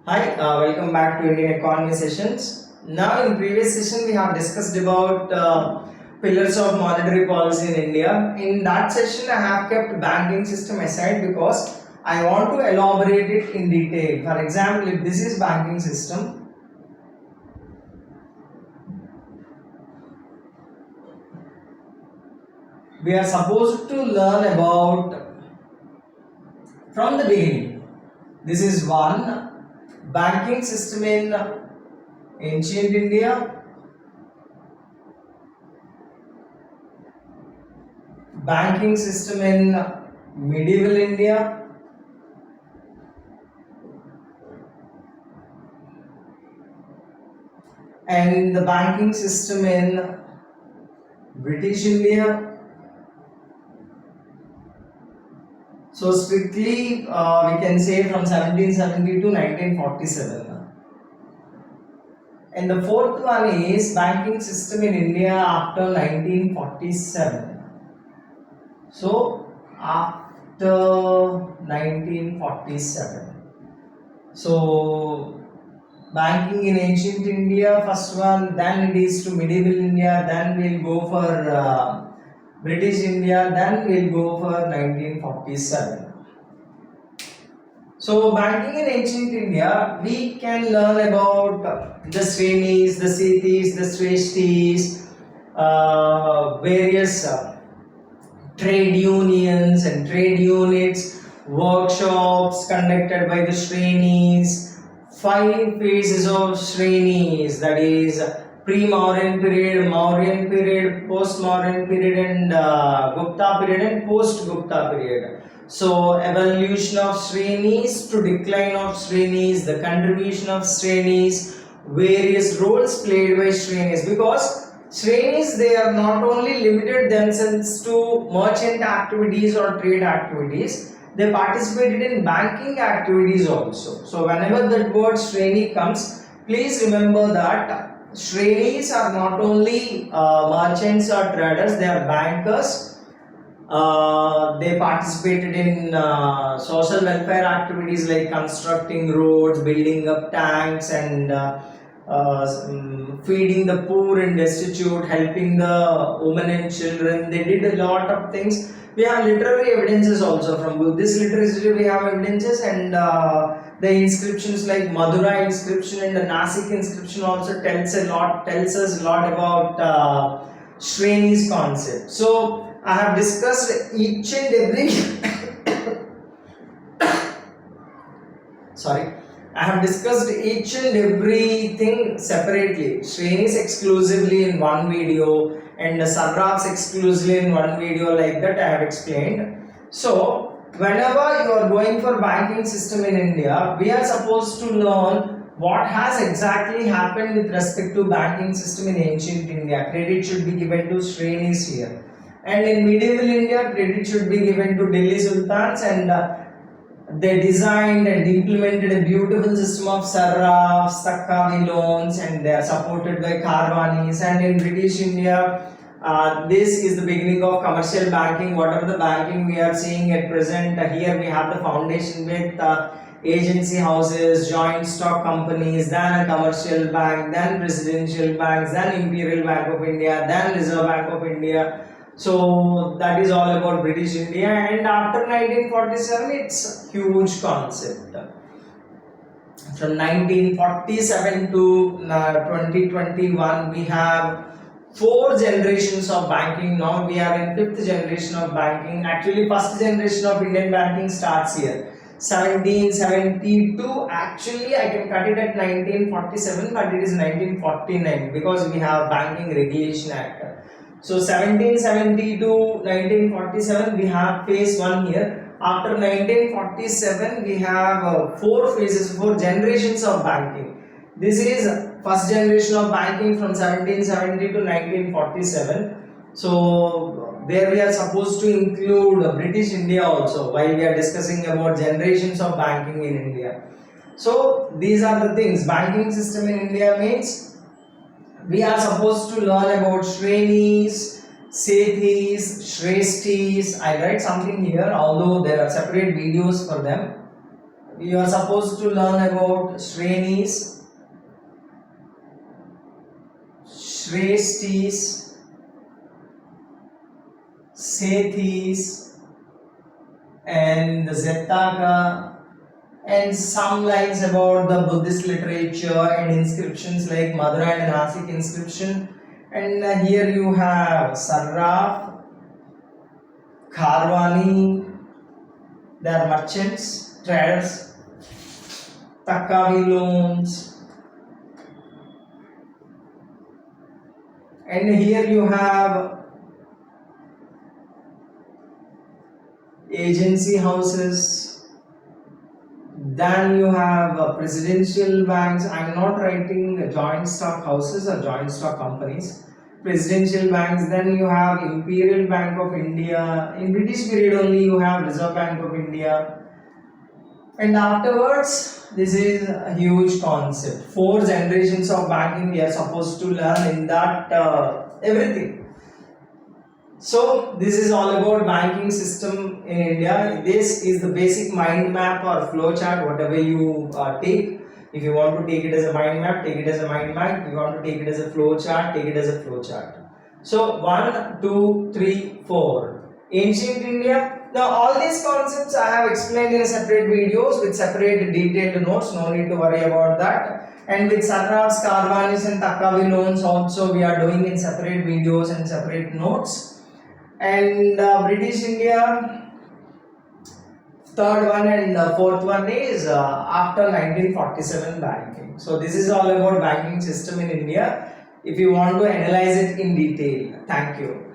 Hi, welcome back to Indian Economy Sessions. Now, in previous session, we have discussed about pillars of monetary policy in India. In that session, I have kept banking system aside because I want to elaborate it in detail. For example, if this is banking system, we are supposed to learn about from the beginning. This is one banking system in ancient India, banking system in medieval India, and the banking system in British India. So strictly we can say from 1770 to 1947. And the fourth one is banking system in India after 1947. So after 1947. So banking in ancient India, first one, then it is to medieval India, then we'll go for British India, then we'll go for 1947. So banking in ancient India, we can learn about the Srenis, the Sethis, the Shreshtis, various trade unions and trade units, workshops conducted by the Srenis, 5 phases of Srenis, that is pre-Mauryan period, post-Mauryan period, and Gupta period and post-Gupta period. So evolution of Srenis to decline of Srenis, the contribution of Srenis, various roles played by Srenis, because Srenis, they are not only limited themselves to merchant activities or trade activities, they participated in banking activities also. So whenever that word Sreni comes, please remember that Srenis are not only merchants or traders, they are bankers. They participated in social welfare activities like constructing roads, building up tanks, and feeding the poor and destitute, helping the women and children. They did a lot of things. We have literary evidences also from Buddhist literature. We have evidences, and the inscriptions like Madura inscription and the Nasik inscription also tells us a lot about Shreni's concept. So I have discussed each and every sorry, I have discussed each and everything separately. Srenis exclusively in one video, and the Sarrafs exclusively in one video, like that I have explained. So whenever you are going for banking system in India, we are supposed to learn what has exactly happened with respect to banking system in ancient India. Credit should be given to Srenis here. And in medieval India, credit should be given to Delhi Sultans, and they designed and implemented a beautiful system of sarrafs, takkavi loans, and they are supported by Karwanis. And in British India, this is the beginning of commercial banking. Whatever the banking we are seeing at present, here we have the foundation with agency houses, joint stock companies, then a commercial bank, then residential banks, then Imperial Bank of India, then Reserve Bank of India. So that is all about British India, and after 1947 it's a huge concept. From 1947 to 2021 we have 4 generations of banking. Now we are in 5th generation of banking. Actually first generation of Indian banking starts here, 1772. Actually I can cut it at 1947, but it is 1949 because we have Banking Regulation Act. So 1770 to 1947 we have phase 1 here. After 1947 we have 4 phases, 4 generations of banking. This is first generation of banking from 1770 to 1947. So there we are supposed to include British India also while we are discussing about generations of banking in India. So these are the things. Banking system in India means we are supposed to learn about Srenis, Sethis, Shreshtis. I write something here, although there are separate videos for them. you are supposed to learn about Shrenis, Shreshtis, Sethis, and the Zetaka, and some lines about the Buddhist literature and inscriptions like Madura and Nasik inscription. And here you have Sarraf, Kharwani, they are merchants, traders, Takkavi loans, and here you have agency houses. Then you have presidential banks. I am not writing joint stock houses or joint stock companies. Presidential banks. Then you have Imperial Bank of India. In British period only you have Reserve Bank of India. And afterwards, this is a huge concept. 4 generations of banking we are supposed to learn in that everything. So this is all about banking system in India. This is the basic mind map or flow chart, whatever you take. If you want to take it as a mind map, take it as a mind map. If you want to take it as a flow chart, take it as a flow chart. So 1, 2, 3, 4. Ancient India. Now all these concepts I have explained in separate videos with separate detailed notes. No need to worry about that. And with Sarrafs, Kharwanis and Takkavi loans also we are doing in separate videos and separate notes. And British India, third one and fourth one is after 1947 banking. So this is all about banking system in India if you want to analyze it in detail. Thank you.